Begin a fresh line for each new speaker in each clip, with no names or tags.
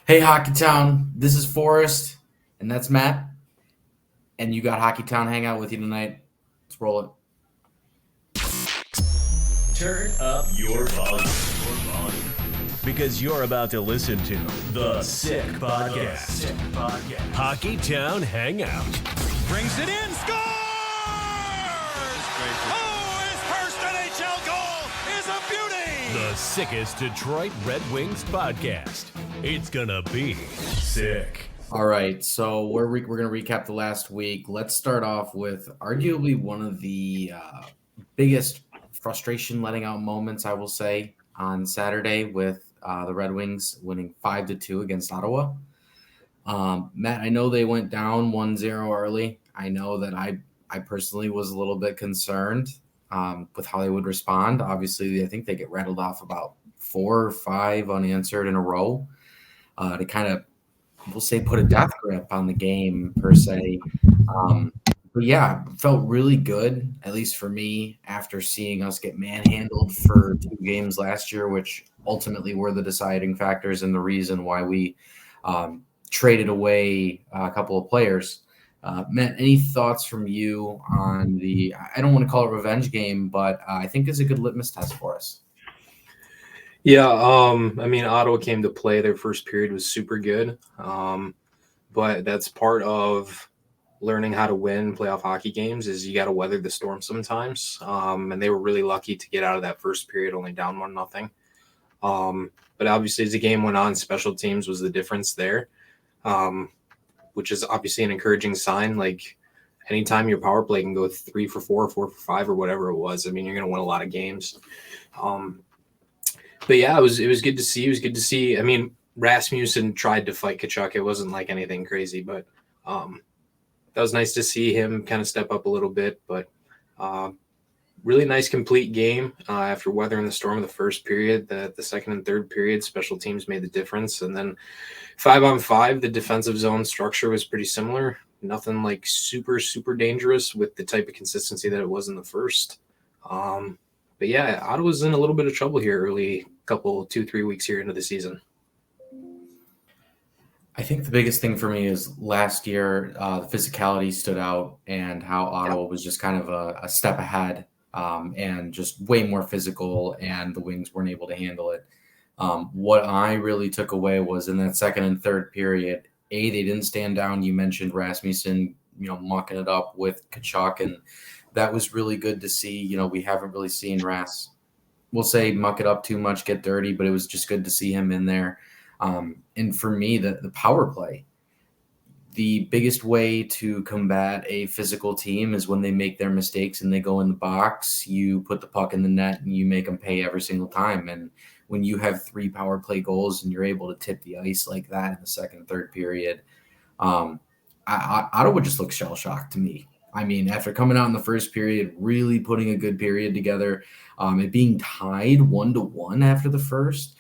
Hey, Hockey Town. This is Forrest, and that's Matt. And you got Hockey Town Hangout with you tonight. Let's roll it.
Turn up your volume. Because you're about to listen to The Sick Podcast. Hockey Town Hangout.
Brings it in, scores! Oh, his first NHL goal is a beauty!
The sickest Detroit Red Wings podcast. It's gonna be sick.
All right, so we're going to recap the last week. Let's start off with arguably one of the biggest frustration letting out moments, I will say, on Saturday with the Red Wings winning 5-2 against Ottawa. Matt, I know they went down 1-0 early. I know that I personally was a little bit concerned with how they would respond. Obviously, I think they get rattled off about 4 or 5 unanswered in a row to kind of, we'll say, put a death grip on the game per se. But yeah, felt really good, at least for me, after seeing us get manhandled for 2 games last year, which ultimately were the deciding factors and the reason why we traded away a couple of players. Matt, any thoughts from you on I don't want to call it revenge game, but I think it's a good litmus test for us.
Yeah, Ottawa came to play. Their first period was super good, but that's part of learning how to win playoff hockey games is you got to weather the storm sometimes. And they were really lucky to get out of that first period only down 1-0. But obviously, as the game went on, special teams was the difference there, which is obviously an encouraging sign. Like anytime your power play can go 3 for 4, 4 for 5, or whatever it was, you're going to win a lot of games. But yeah, it was good to see. It was good to see. Rasmussen tried to fight Tkachuk. It wasn't like anything crazy, but that was nice to see him kind of step up a little bit. But really nice complete game after weathering the storm of the first period. The second and third period, special teams made the difference. And then 5-on-5, the defensive zone structure was pretty similar. Nothing like super, super dangerous with the type of consistency that it was in the first. But yeah, Ottawa's in a little bit of trouble here early, 2-3 weeks here into the season.
I think the biggest thing for me is last year, the physicality stood out and how Ottawa was just kind of a step ahead and just way more physical, and the Wings weren't able to handle it. What I really took away was in that second and third period, they didn't stand down. You mentioned Rasmussen, mucking it up with Tkachuk, and that was really good to see. We haven't really seen Ras, we'll say, muck it up too much, get dirty, but it was just good to see him in there. And for me, the power play, the biggest way to combat a physical team is when they make their mistakes and they go in the box, you put the puck in the net and you make them pay every single time. And when you have 3 power play goals and you're able to tip the ice like that in the second, third period, Ottawa just looks shell-shocked to me. After coming out in the first period, really putting a good period together, it being tied 1-1 after the first,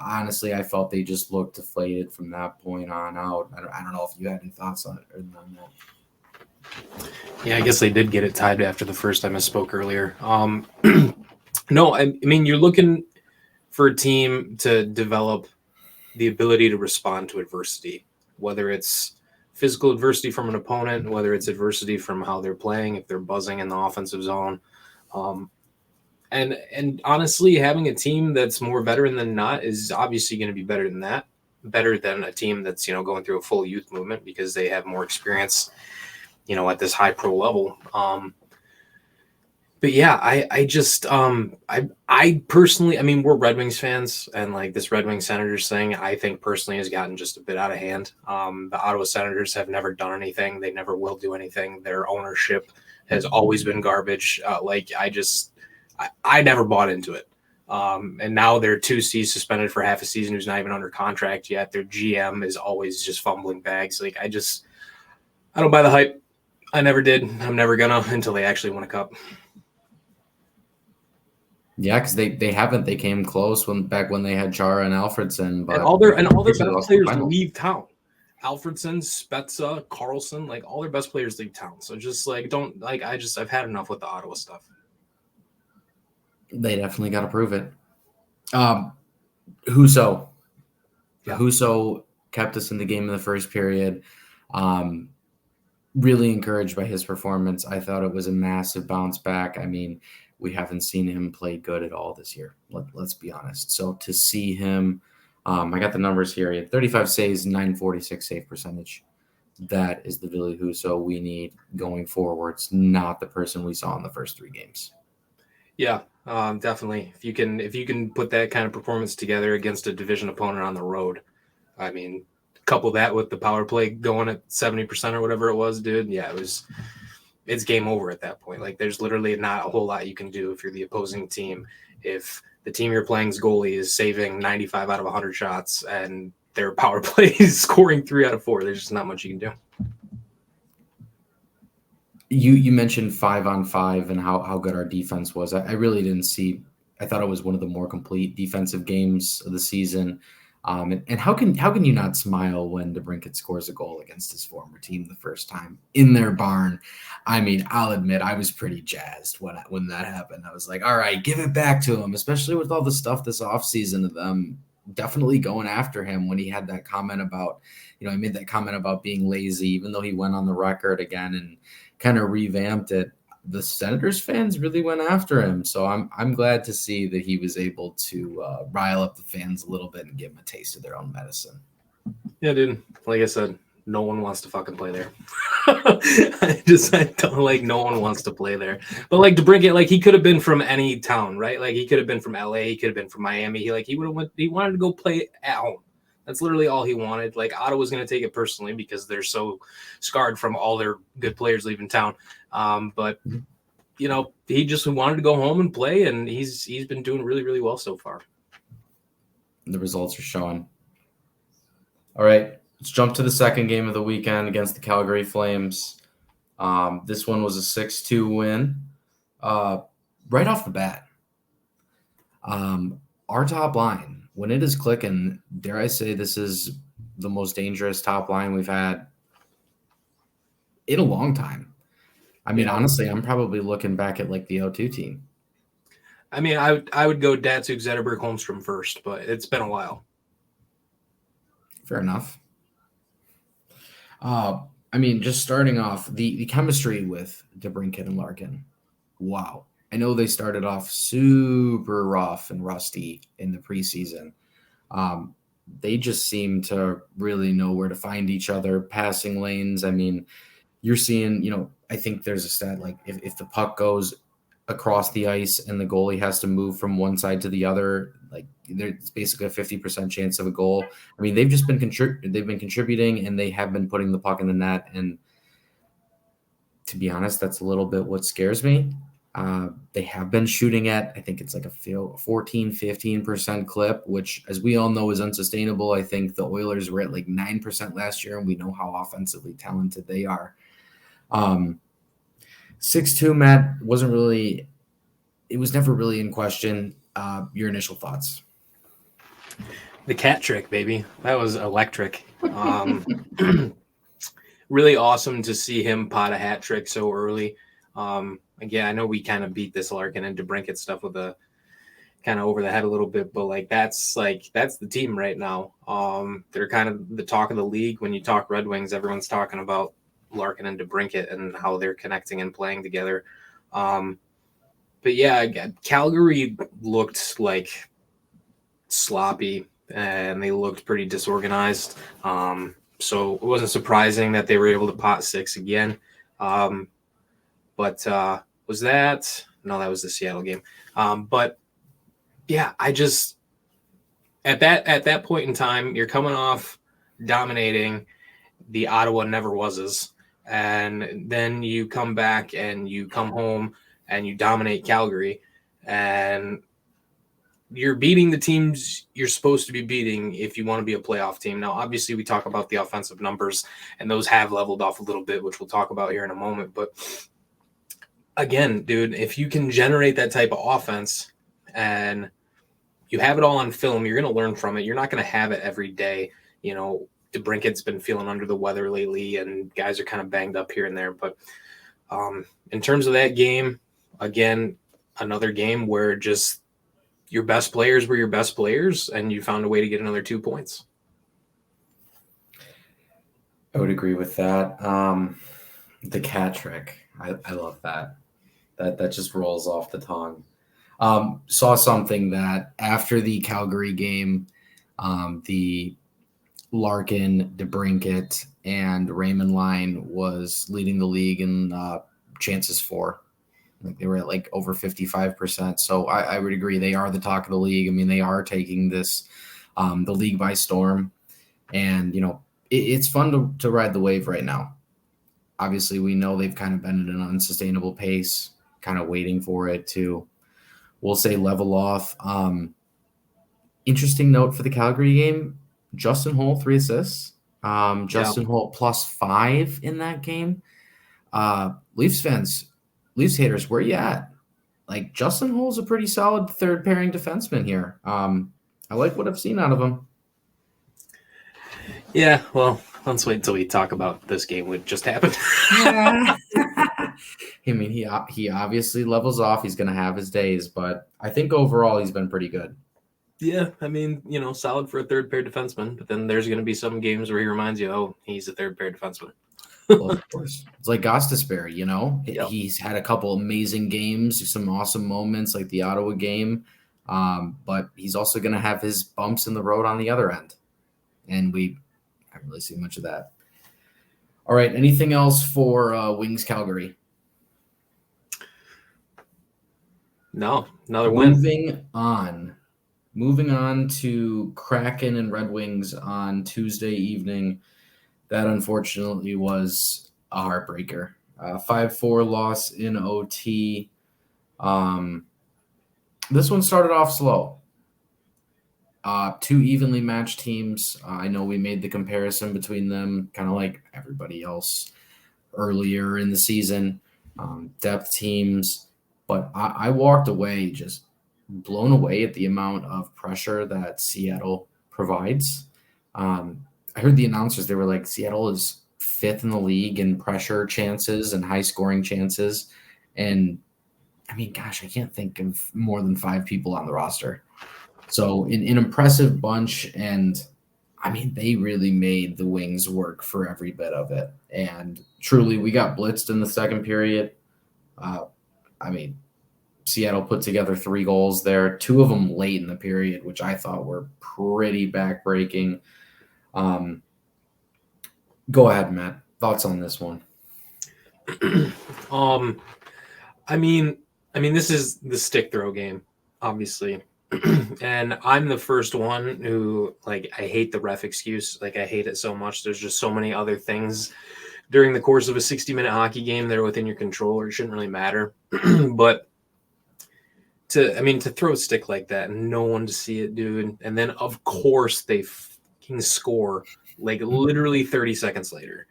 honestly, I felt they just looked deflated from that point on out. I don't know if you had any thoughts on that.
Yeah, I guess they did get it tied after the first. I misspoke earlier. No, you're looking for a team to develop the ability to respond to adversity, whether it's physical adversity from an opponent, whether it's adversity from how they're playing, if they're buzzing in the offensive zone. And honestly, having a team that's more veteran than not is obviously going to be better than that, better than a team that's, going through a full youth movement because they have more experience, at this high pro level. But yeah, I personally, we're Red Wings fans, and like this Red Wings Senators thing, I think personally has gotten just a bit out of hand. The Ottawa Senators have never done anything. They never will do anything. Their ownership has always been garbage. I never bought into it. And now they're 2C suspended for half a season who's not even under contract yet. Their GM is always just fumbling bags. I don't buy the hype. I never did. I'm never gonna until they actually win a cup.
Yeah, because they haven't. They came close back when they had Chara and Alfredson, but
and all their best players leave town. Alfredson, Spezza, Carlson, all their best players leave town. So just I've had enough with the Ottawa stuff.
They definitely got to prove it. Husso kept us in the game in the first period. Really encouraged by his performance. I thought it was a massive bounce back. I mean, we haven't seen him play good at all this year. Let's be honest. So to see him, I got the numbers here. He had 35 saves, 946 save percentage. That is the Billy Huso we need going forwards, not the person we saw in the first 3 games.
Yeah, definitely. If you can put that kind of performance together against a division opponent on the road, I mean, couple that with the power play going at 70% or whatever it was, dude. Yeah, it's game over at that point. Like, there's literally not a whole lot you can do if you're the opposing team. If the team you're playing's goalie is saving 95 out of 100 shots and their power play is scoring 3 out of 4, there's just not much you can do.
You mentioned 5-on-5 and how good our defense was. I really didn't see. I thought it was one of the more complete defensive games of the season. And how can you not smile when DeBrincat scores a goal against his former team the first time in their barn? I mean, I'll admit I was pretty jazzed when that happened. I was like, all right, give it back to him, especially with all the stuff this offseason of them definitely going after him when he had that comment about, he made that comment about being lazy, even though he went on the record again and kind of revamped it. The Senators fans really went after him. So I'm glad to see that he was able to rile up the fans a little bit and give them a taste of their own medicine.
Yeah, dude. Like I said, no one wants to fucking play there. I don't like, no one wants to play there. But like DeBrincat, like he could have been from any town, right? Like he could have been from LA, he could have been from Miami. He wanted to go play at home. That's literally all he wanted. Like Ottawa's going to take it personally because they're so scarred from all their good players leaving town. But he just wanted to go home and play, and he's been doing really, really well so far.
The results are showing. All right, let's jump to the second game of the weekend against the Calgary Flames. This one was a 6-2 win. Right off the bat, our top line, when it is clicking, dare I say this is the most dangerous top line we've had in a long time. I mean, honestly, I'm probably looking back at like the 0-2 team.
I mean, I would go Datsuk, Zetterberg, Holmstrom first, but it's been a while.
Fair enough. I mean, just starting off, the chemistry with DeBrincat and Larkin. Wow. I know they started off super rough and rusty in the preseason. They just seem to really know where to find each other, passing lanes. I mean, you're seeing, I think there's a stat like if the puck goes across the ice and the goalie has to move from one side to the other, like there's basically a 50% chance of a goal. I mean, they've just been contributing and they have been putting the puck in the net. And to be honest, that's a little bit what scares me. They have been shooting at, I think it's like a 14-15% clip, which as we all know is unsustainable. I think the Oilers were at like 9% last year, and we know how offensively talented they are. 6-2, Matt, it was never really in question. Your initial thoughts?
The cat trick, baby. That was electric. Really awesome to see him pot a hat trick so early. Again, I know we kind of beat this Larkin and DeBrincat stuff with a kind of over the head a little bit, but that's the team right now. They're kind of the talk of the league. When you talk Red Wings, everyone's talking about Larkin and DeBrincat and how they're connecting and playing together. But yeah, Calgary looked like sloppy and they looked pretty disorganized. So it wasn't surprising that they were able to pot 6 again. But was that? No, that was the Seattle game. But yeah, I just at that point in time, you're coming off dominating the Ottawa never was's, and then you come back and you come home and you dominate Calgary, and you're beating the teams you're supposed to be beating if you want to be a playoff team. Now, obviously, we talk about the offensive numbers, and those have leveled off a little bit, which we'll talk about here in a moment. But again, dude, if you can generate that type of offense and you have it all on film, you're going to learn from it. You're not going to have it every day. DeBrincat's been feeling under the weather lately, and guys are kind of banged up here and there. But in terms of that game, again, another game where just your best players were your best players, and you found a way to get another 2 points.
I would agree with that. The cat trick, I love that. That just rolls off the tongue. Saw something that after the Calgary game, the Larkin, DeBrincat, and Raymond line was leading the league in chances for. Like they were at like over 55%. So I would agree they are the talk of the league. I mean, they are taking this the league by storm, and it's fun to ride the wave right now. Obviously, we know they've kind of been at an unsustainable pace, kind of waiting for it to, we'll say, level off. Interesting note for the Calgary game: Justin Holl 3 assists. Justin Holl +5 in that game. Leafs fans, Leafs haters, where you at? Like, Justin Holl's a pretty solid third pairing defenseman here. I like what I've seen out of him.
Yeah, well, let's wait until we talk about this game, what just happened.
I mean, he obviously levels off. He's going to have his days, but I think overall he's been pretty good.
Yeah, I mean, solid for a third pair defenseman, but then there's going to be some games where he reminds you, oh, he's a third pair defenseman.
Well, of course. It's like Gostisbehere,
Yep.
He's had a couple amazing games, some awesome moments like the Ottawa game, but he's also going to have his bumps in the road on the other end, and we haven't really seen much of that. All right, anything else for Wings Calgary?
No, another win.
Moving on to Kraken and Red Wings on Tuesday evening. That unfortunately was a heartbreaker. 5-4 loss in OT. This one started off slow. Two evenly matched teams. I know we made the comparison between them, kind of like everybody else earlier in the season. Depth teams. But I walked away just blown away at the amount of pressure that Seattle provides. I heard the announcers, they were like, Seattle is 5th in the league in pressure chances and high scoring chances. And I mean, gosh, I can't think of more than 5 people on the roster. So an impressive bunch. And I mean, they really made the Wings work for every bit of it. And truly, we got blitzed in the second period. I mean, Seattle put together 3 goals there, 2 of them late in the period, which I thought were pretty backbreaking. Go ahead, Matt. Thoughts on this one?
I mean, this is the stick throw game, obviously. And I'm the first one who, I hate the ref excuse. I hate it so much. There's just so many other things during the course of a 60-minute hockey game that are within your control, or it shouldn't really matter. But to throw a stick like that and no one to see it, dude, and then of course they fucking score literally 30 seconds later.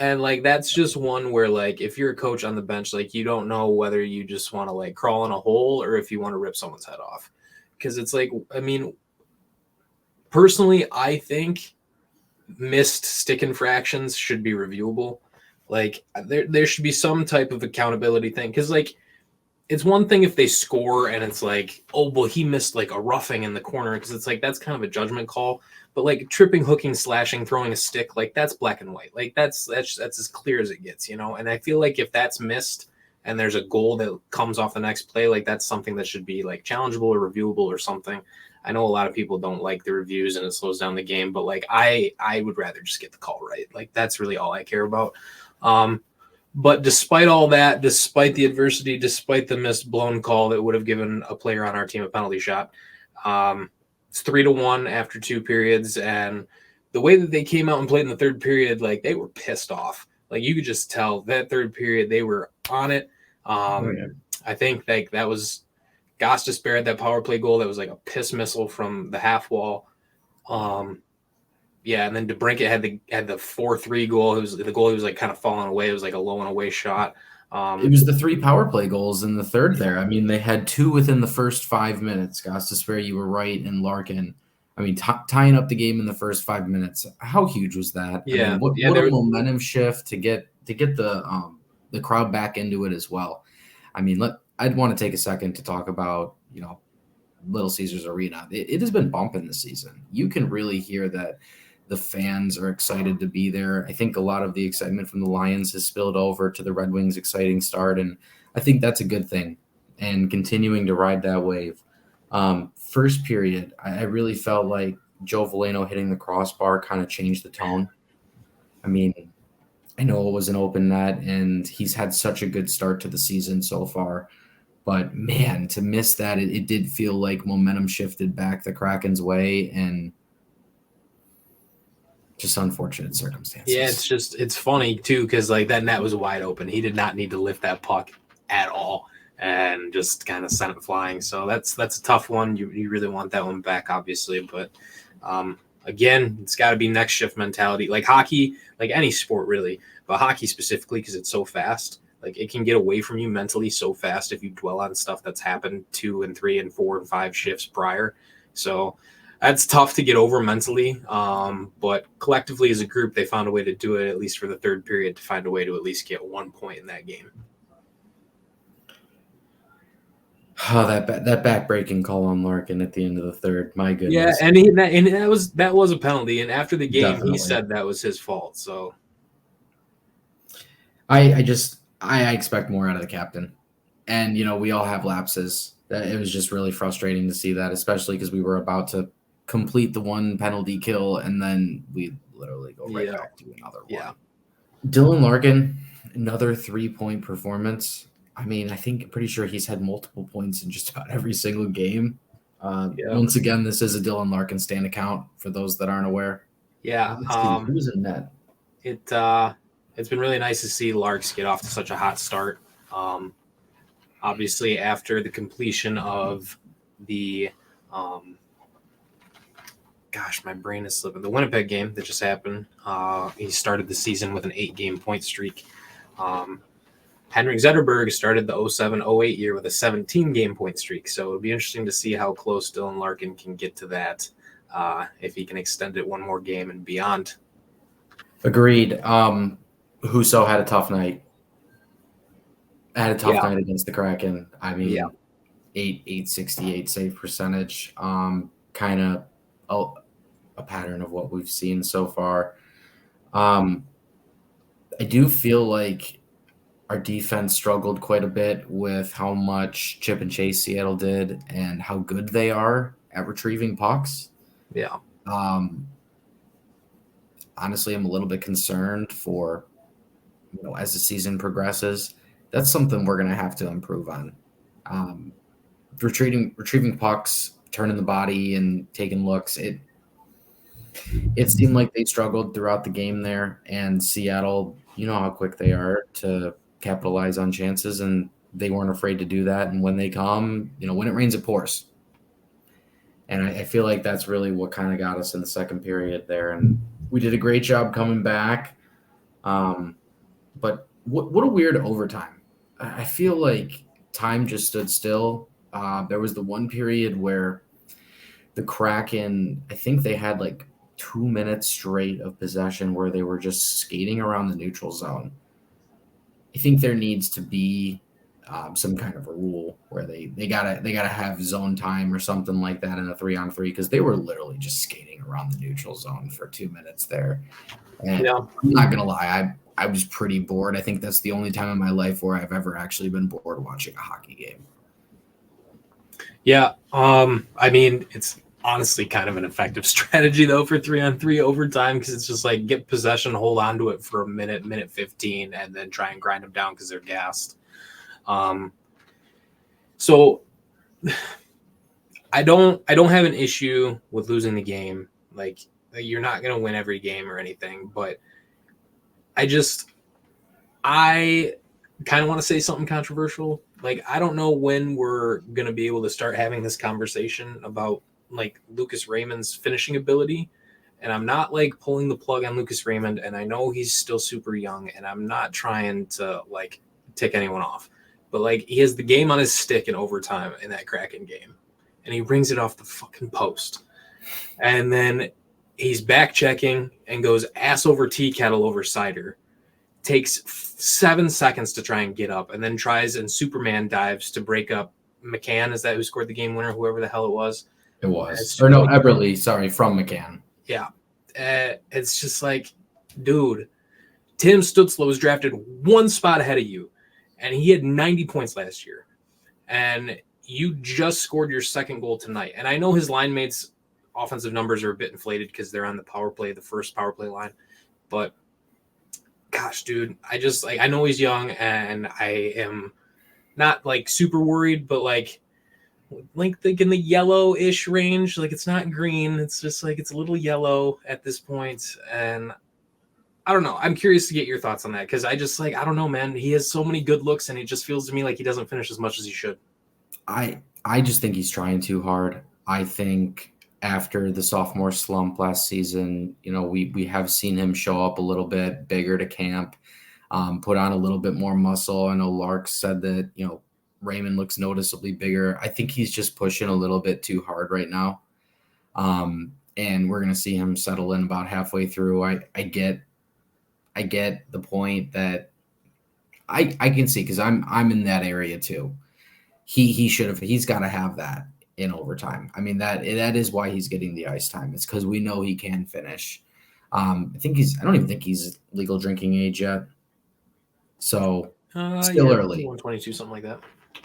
And that's just one where if you're a coach on the bench, you don't know whether you just want to crawl in a hole or if you want to rip someone's head off. Because it's personally, I think missed stick infractions should be reviewable. There should be some type of accountability thing. Because it's one thing if they score and it's oh, well, he missed a roughing in the corner, because it's that's kind of a judgment call. But tripping, hooking, slashing, throwing a stick, that's black and white. That's as clear as it gets, And I feel if that's missed and there's a goal that comes off the next play, that's something that should be challengeable or reviewable or something. I know a lot of people don't like the reviews and it slows down the game, but I would rather just get the call right. That's really all I care about. But despite all that, despite the adversity, despite the missed blown call that would have given a player on our team a penalty shot, it's 3-1 after 2 periods. And the way that they came out and played in the third period, they were pissed off. You could just tell that third period, they were on it. I think that was Gostisbehere had that power play goal that was a piss missile from the half wall. Yeah, and then DeBrincat had the 4-3 goal. It was the goal. He was kind of falling away. It was a low and away shot.
It was the 3 power play goals in the third there. I mean, they had 2 within the first 5 minutes. Gostisbehere, you were right, and Larkin. I mean, tying up the game in the first 5 minutes. How huge was that?
Yeah,
I mean, what a momentum shift to get the crowd back into it as well. I mean, I'd want to take a second to talk about Little Caesars Arena. It has been bumping this season. You can really hear that The fans are excited to be there. I think a lot of the excitement from the Lions has spilled over to the Red Wings' exciting start, and I think that's a good thing, and continuing to ride that wave. First period, I really felt like Joe Veleno hitting the crossbar kind of changed the tone. I mean, I know it was an open net, and he's had such a good start to the season so far. But, man, to miss that, it did feel like momentum shifted back the Kraken's way, and just unfortunate circumstances.
Yeah, it's funny, too, because, like, that net was wide open. He did not need to lift that puck at all and just kind of sent it flying. So that's a tough one. You really want that one back, obviously. But, again, it's got to be next shift mentality. Like hockey, like any sport, really, but hockey specifically because it's so fast. Like it can get away from you mentally so fast if you dwell on stuff that's happened 2 and 3 and 4 and 5 shifts prior. So that's tough to get over mentally. But collectively as a group, they found a way to do it, at least for the third period, to find a way to at least get 1 point in that game.
Oh, that back-breaking call on Larkin at the end of the third. My goodness.
Yeah, and that was a penalty. And after the game,
Definitely.
He said that was his fault. So
I expect more out of the captain. And, we all have lapses. It was just really frustrating to see that, especially because we were about to complete the one penalty kill, and then we literally go right back to another one.
Yeah.
Dylan Larkin, another 3-point performance. I mean, pretty sure he's had multiple points in just about every single game. Once again, this is a Dylan Larkin stand account for those that aren't aware.
Yeah.
Who was in net?
It's been really nice to see Larks get off to such a hot start. Obviously, after the completion of the my brain is slipping. The Winnipeg game that just happened. He started the season with an 8-game point streak. Henrik Zetterberg started the 07-08 year with a 17-game point streak. So it'll be interesting to see how close Dylan Larkin can get to that, if he can extend it one more game and beyond.
Agreed. Husso had a tough night. Night against the Kraken. I mean, 868 save percentage. Kind of a pattern of what we've seen so far. I do feel like our defense struggled quite a bit with how much chip and chase Seattle did and how good they are at retrieving pucks.
Yeah.
Honestly, I'm a little bit concerned for, as the season progresses. That's something we're going to have to improve on. Retrieving pucks, turning the body, and taking looks. It seemed like they struggled throughout the game there, and Seattle, how quick they are to capitalize on chances, and they weren't afraid to do that. And when they come, when it rains, it pours. And I feel like that's really what kind of got us in the second period there. And we did a great job coming back. But what a weird overtime. I feel like time just stood still. There was the one period where the Kraken, I think they had like 2 minutes straight of possession where they were just skating around the neutral zone. I think there needs to be some kind of a rule where they gotta have zone time or something like that in a 3-on-3, because they were literally just skating around the neutral zone for 2 minutes there. And I'm not gonna lie, I was pretty bored. I think that's the only time in my life where I've ever actually been bored watching a hockey game.
Yeah. I mean, it's honestly kind of an effective strategy though for 3-on-3 overtime, because it's just like get possession, hold on to it for a minute 15, and then try and grind them down because they're gassed. So I don't have an issue with losing the game. Like you're not going to win every game or anything, but I kind of want to say something controversial. Like, I don't know when we're going to be able to start having this conversation about like Lucas Raymond's finishing ability. And I'm not like pulling the plug on Lucas Raymond. And I know he's still super young, and I'm not trying to like tick anyone off, but like he has the game on his stick in overtime in that Kraken game, and he rings it off the fucking post. And then he's back checking and goes ass over tea kettle over cider, takes 7 seconds to try and get up, and then tries and Superman dives to break up McCann. Is that who scored the game winner? Whoever the hell it was.
It was. Or no, Eberle, sorry, from McCann.
Yeah. It's just like, dude, Tim Stutzla was drafted one spot ahead of you, and he had 90 points last year. And you just scored your second goal tonight. And I know his line mates' offensive numbers are a bit inflated because they're on the power play, the first power play line. But gosh, dude, I know he's young, and I am not like super worried, but like in the yellow-ish range. Like, it's not green. It's just like it's a little yellow at this point. And I don't know. I'm curious to get your thoughts on that because I don't know, man. He has so many good looks, and it just feels to me like he doesn't finish as much as he should.
I just think he's trying too hard. I think after the sophomore slump last season, we have seen him show up a little bit bigger to camp, put on a little bit more muscle. I know Lark said that, Raymond looks noticeably bigger. I think he's just pushing a little bit too hard right now. And we're going to see him settle in about halfway through. I get the point that I can see, because I'm in that area too. He's got to have that in overtime. I mean, that is why he's getting the ice time. It's because we know he can finish. I don't even think he's legal drinking age yet. So still early.
122, something like that.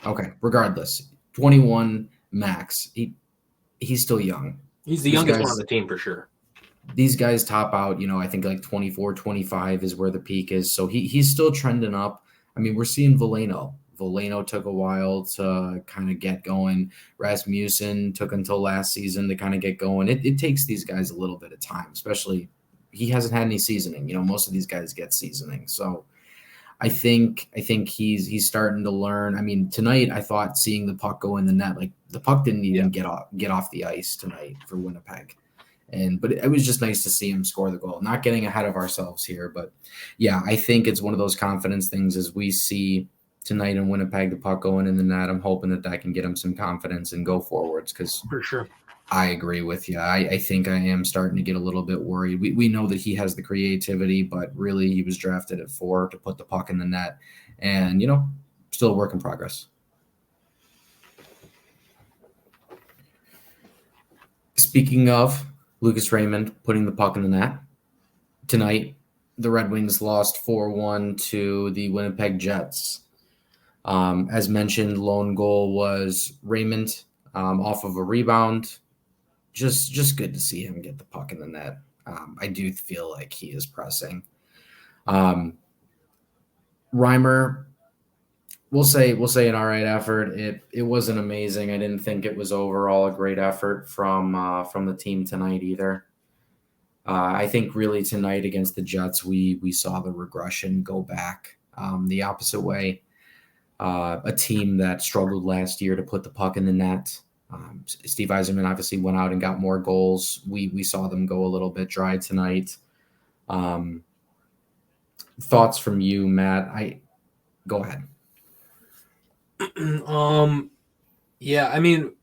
Okay. Regardless, 21 max. He's still young.
He's the youngest one on the team for sure.
These guys top out, I think like 24, 25 is where the peak is. So he's still trending up. I mean, we're seeing Veleno. Veleno took a while to kind of get going. Rasmussen took until last season to kind of get going. It takes these guys a little bit of time, especially he hasn't had any seasoning. Most of these guys get seasoning. So I think he's starting to learn. I mean, tonight I thought seeing the puck go in the net, like the puck didn't even get off the ice tonight for Winnipeg. But it was just nice to see him score the goal. Not getting ahead of ourselves here, but yeah, I think it's one of those confidence things as we see tonight in Winnipeg, the puck going in the net. I'm hoping that can get him some confidence and go forwards, because
for sure.
I agree with you. I think I am starting to get a little bit worried. We know that he has the creativity, but really he was drafted at 4 to put the puck in the net, and still a work in progress. Speaking of Lucas Raymond putting the puck in the net, tonight the Red Wings lost 4-1 to the Winnipeg Jets. As mentioned, lone goal was Raymond off of a rebound. Just good to see him get the puck in the net. I do feel like he is pressing. Reimer, we'll say an all right effort. It wasn't amazing. I didn't think it was overall a great effort from the team tonight either. I think really tonight against the Jets, we saw the regression go back the opposite way. A team that struggled last year to put the puck in the net. Steve Yzerman obviously went out and got more goals. We saw them go a little bit dry tonight. Thoughts from you, Matt? Go ahead.
Yeah, I mean,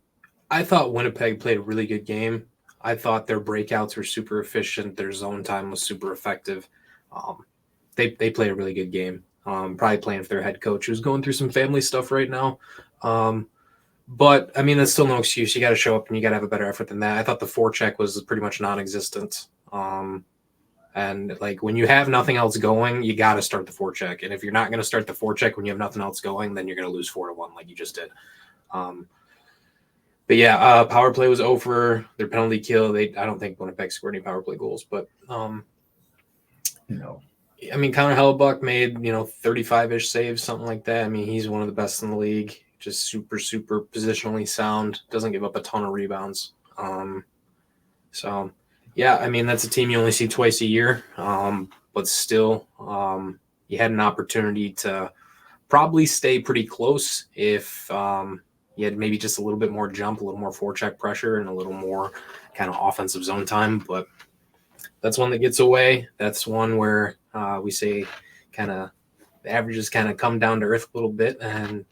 I thought Winnipeg played a really good game. I thought their breakouts were super efficient. Their zone time was super effective. They played a really good game. Probably playing for their head coach, who's going through some family stuff right now. But I mean, that's still no excuse. You got to show up and you got to have a better effort than that. I thought the forecheck was pretty much non-existent. And like when you have nothing else going, you got to start the forecheck. And if you're not going to start the forecheck when you have nothing else going, then you're going to lose 4-1 like you just did. But yeah, power play was over. Their penalty kill. I don't think Winnipeg scored any power play goals, but
no.
I mean, Connor Hellebuck made 35-ish saves, something like that. I mean, he's one of the best in the league. Just super, super positionally sound. Doesn't give up a ton of rebounds. So, yeah, I mean, that's a team you only see twice a year. But still, you had an opportunity to probably stay pretty close if you had maybe just a little bit more jump, a little more forecheck pressure, and a little more kind of offensive zone time. But that's one that gets away. That's one where we say kind of the averages kind of come down to earth a little bit, and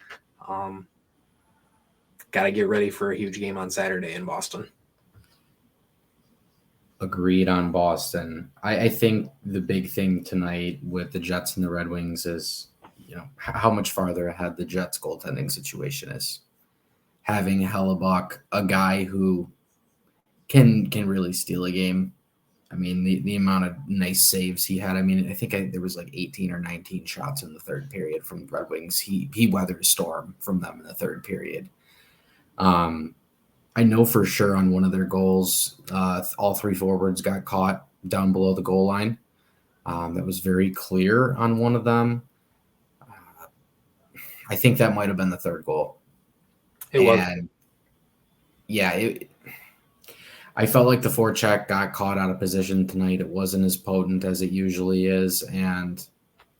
got to get ready for a huge game on Saturday in Boston.
Agreed on Boston. I think the big thing tonight with the Jets and the Red Wings is, how much farther ahead the Jets goaltending situation is. Having Hellebuck, a guy who can really steal a game. I mean, the amount of nice saves he had. I mean, I think there was like 18 or 19 shots in the third period from the Red Wings. He weathered a storm from them in the third period. I know for sure on one of their goals, all three forwards got caught down below the goal line. That was very clear on one of them. I think that might have been the third goal.
It was.
Yeah, I felt like the forecheck got caught out of position tonight. It wasn't as potent as it usually is. And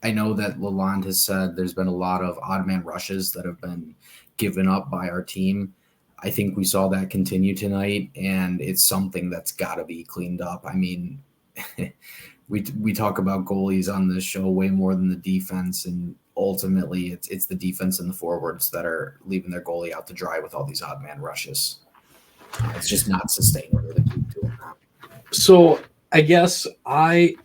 I know that Lalonde has said there's been a lot of odd man rushes that have been given up by our team. I think we saw that continue tonight, and it's something that's got to be cleaned up. I mean, we talk about goalies on this show way more than the defense, and ultimately it's the defense and the forwards that are leaving their goalie out to dry with all these odd man rushes. It's just not sustainable to keep doing that.
So I guess I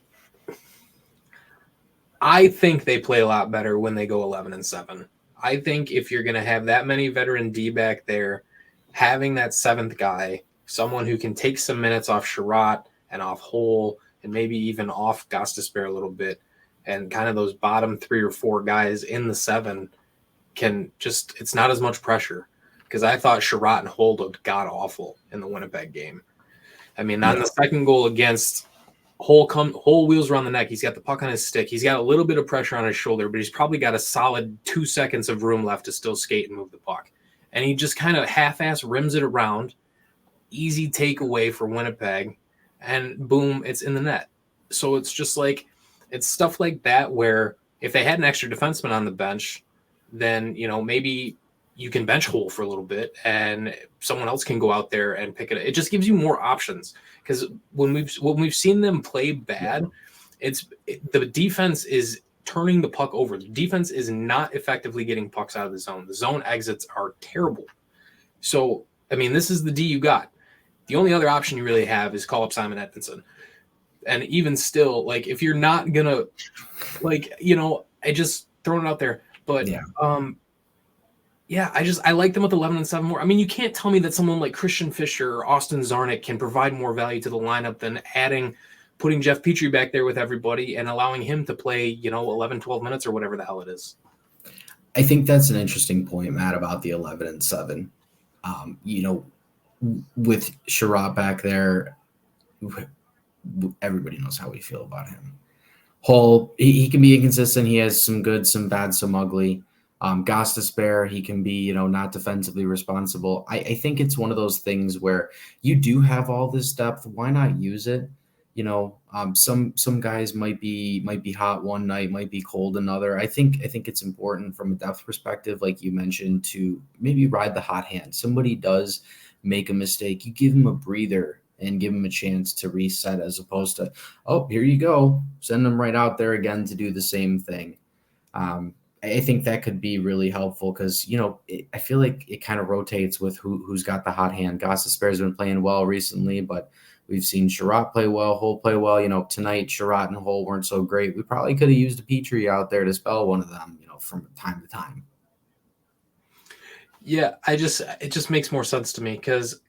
think they play a lot better when they go 11-7. I think if you're going to have that many veteran D back there, having that seventh guy, someone who can take some minutes off Sherratt and off Hull and maybe even off Gostisbehere a little bit, and kind of those bottom 3 or 4 guys in the 7 can just, it's not as much pressure. Because I thought Sherratt and Hull looked god-awful in the Winnipeg game. I mean, on the second goal against Hull wheels around the neck. He's got the puck on his stick. He's got a little bit of pressure on his shoulder, but he's probably got a solid 2 seconds of room left to still skate and move the puck. And he just kind of half-ass rims it around. Easy takeaway for Winnipeg. And boom, it's in the net. So it's just like, it's stuff like that where if they had an extra defenseman on the bench, then, maybe you can bench Hull for a little bit and someone else can go out there and pick it. It just gives you more options, because when we've seen them play bad, the defense is turning the puck over. The defense is not effectively getting pucks out of the zone. The zone exits are terrible. So, I mean, this is the D you got. The only other option you really have is call up Simon Edmondson. And even still, like, if you're not going to, like, I just thrown it out there. But, I like them with 11-7 more. I mean, you can't tell me that someone like Christian Fischer or Austin Zarnik can provide more value to the lineup than putting Jeff Petrie back there with everybody and allowing him to play, 11, 12 minutes or whatever the hell it is.
I think that's an interesting point, Matt, about the 11-7. With Sherratt back there, everybody knows how we feel about him. Hull, he can be inconsistent. He has some good, some bad, some ugly. Gostisbehere, he can be, not defensively responsible. I think it's one of those things where you do have all this depth. Why not use it? Some guys might be hot one night, might be cold another. I think it's important from a depth perspective, like you mentioned, to maybe ride the hot hand. Somebody does make a mistake, you give them a breather and give them a chance to reset, as opposed to, oh, here you go, send them right out there again to do the same thing. I think that could be really helpful because, I feel like it kind of rotates with who's got the hot hand. Gostisbehere's been playing well recently, but we've seen Sherratt play well, Hull play well. Tonight, Sherratt and Hull weren't so great. We probably could have used a Petrie out there to spell one of them, from time to time.
Yeah, it just makes more sense to me because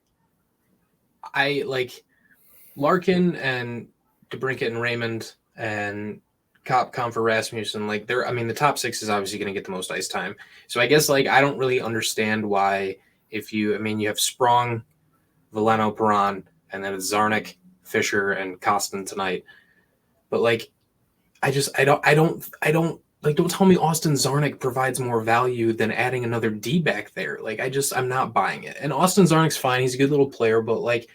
I like Larkin and DeBrincat and Raymond and Comfer Rasmussen, the top 6 is obviously going to get the most ice time. So I guess I don't really understand why you have Sprong, Veleno, Perron, and then it's Zarnik, Fischer, and Kostin tonight. But don't tell me Austin Zarnik provides more value than adding another D back there. I'm not buying it. And Austin Zarnik's fine. He's a good little player, but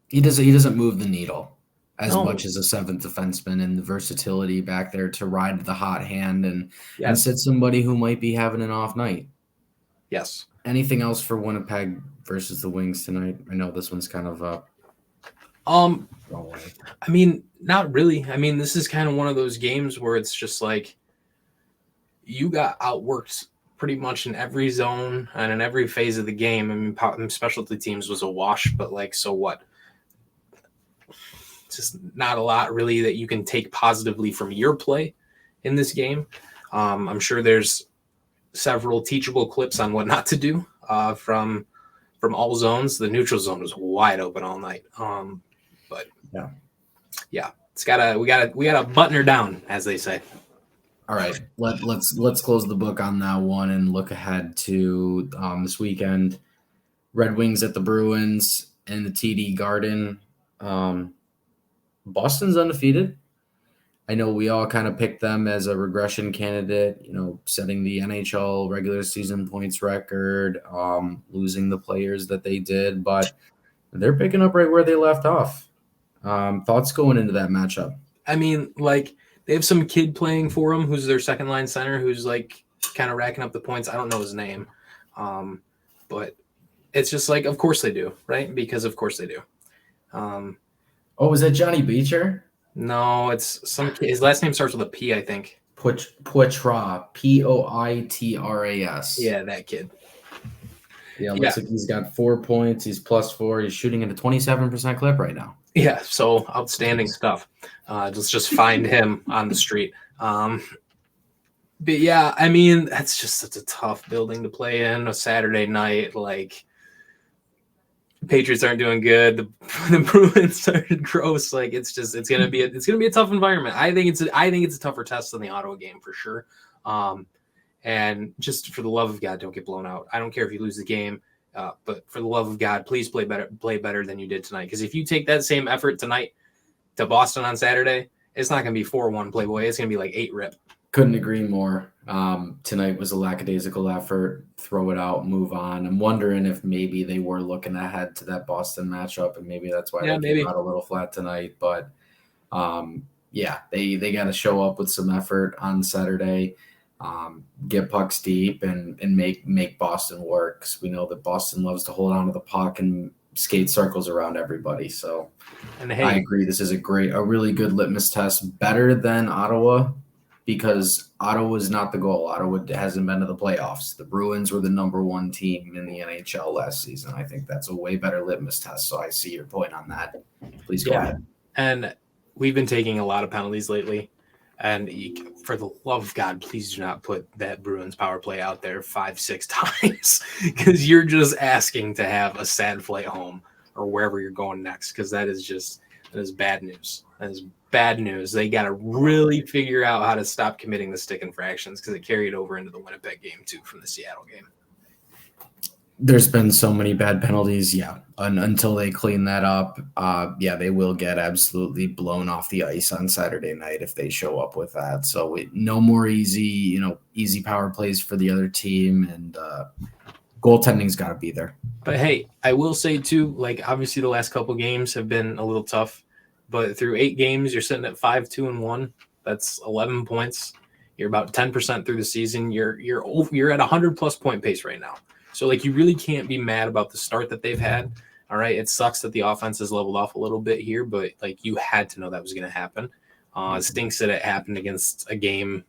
he doesn't move the needle as much as a seventh defenseman, and the versatility back there to ride the hot hand and sit somebody who might be having an off night.
Yes.
Anything else for Winnipeg versus the Wings tonight? I know this one's kind of
not really. This is kind of one of those games where it's just you got outworked pretty much in every zone and in every phase of the game. Specialty teams was a wash, but so what? It's just not a lot really that you can take positively from your play in this game. I'm sure there's several teachable clips on what not to do from from all zones. The neutral zone was wide open all night. But yeah, we gotta button her down, as they say.
All right, let's close the book on that one and look ahead to this weekend. Red Wings at the Bruins in the TD Garden. Boston's undefeated. I know we all kind of picked them as a regression candidate, setting the NHL regular season points record, losing the players that they did, but they're picking up right where they left off. Thoughts going into that matchup?
I mean, they have some kid playing for them who's their second line center who's kind of racking up the points. I don't know his name. But it's just of course they do, right? Because of course they do.
Is that Johnny Beecher?
No, it's some kid. His last name starts with a P, I think.
Poitras, Poitras.
Yeah, that kid.
Yeah, looks like he's got 4 points. He's +4. He's shooting at a 27% clip right now.
Yeah, so outstanding stuff. Let's just find him on the street. But yeah, I mean, that's just such a tough building to play in. A Saturday night, Patriots aren't doing good. The Bruins started gross. It's gonna be a tough environment. I think it's a tougher test than the Ottawa game for sure. And just for the love of God, don't get blown out. I don't care if you lose the game. But for the love of God, please play better than you did tonight. Because if you take that same effort tonight to Boston on Saturday, it's not going to be 4-1 Playboy. It's going to be 8-rip.
Couldn't agree more. Tonight was a lackadaisical effort. Throw it out, move on. I'm wondering if maybe they were looking ahead to that Boston matchup, and maybe that's why they came out a little flat tonight. But they got to show up with some effort on Saturday. Get pucks deep and make Boston work, because we know that Boston loves to hold on to the puck and skate circles around everybody. So I agree. This is a really good litmus test, better than Ottawa, because Ottawa is not the goal. Ottawa hasn't been to the playoffs. The Bruins were the number 1 team in the NHL last season. I think that's a way better litmus test. So I see your point on that. Please go ahead.
And we've been taking a lot of penalties lately. And for the love of God, please do not put that Bruins power play out there 5-6 times, because you're just asking to have a sad flight home or wherever you're going next, because that is bad news. That is bad news. They got to really figure out how to stop committing the stick infractions, because it carried over into the Winnipeg game too from the Seattle game.
There's been so many bad penalties, until they clean that up, they will get absolutely blown off the ice on Saturday night if they show up with that. So no more easy power plays for the other team, and goaltending's got to be there.
But hey, I will say too, obviously the last couple games have been a little tough, but through 8 games, you're sitting at 5-2-1. That's 11 points. You're about 10% through the season. You're at 100+ point pace right now. So you really can't be mad about the start that they've had. All right. It sucks that the offense has leveled off a little bit here, but you had to know that was going to happen. It stinks that it happened against a game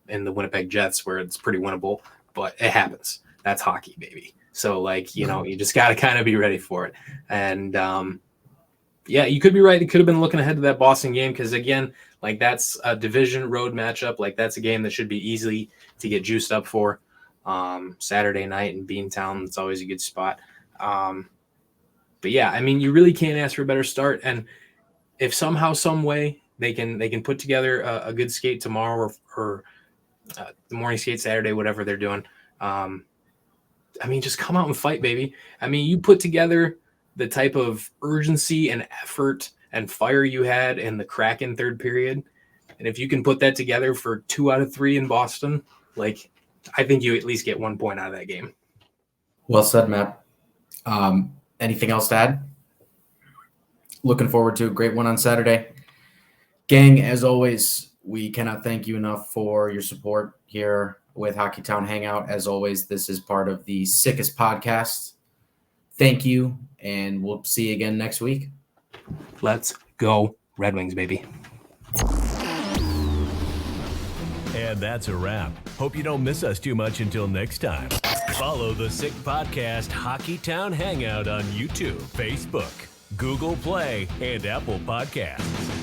in the Winnipeg Jets where it's pretty winnable, but it happens. That's hockey, baby. So you just got to kind of be ready for it. And you could be right. It could have been looking ahead to that Boston game, because again, that's a division road matchup. That's a game that should be easy to get juiced up for. Saturday night in Beantown, it's always a good spot. But yeah, I mean, you really can't ask for a better start. And if somehow, some way they can put together a good skate tomorrow or the morning skate Saturday, whatever they're doing. I mean, just come out and fight, baby. I mean, you put together the type of urgency and effort and fire you had in the Kraken third period, and if you can put that together for 2 out of 3 in Boston, I think you at least get 1 point out of that game.
Well said, Matt. Anything else to add? Looking forward to a great one on Saturday. Gang, as always, we cannot thank you enough for your support here with Hockeytown Hangout. As always, this is part of the Sickest Podcast. Thank you, and we'll see you again next week.
Let's go Red Wings, baby.
And that's a wrap. Hope you don't miss us too much until next time. Follow the Sick Podcast Hockeytown Hangout on YouTube, Facebook, Google Play, and Apple Podcasts.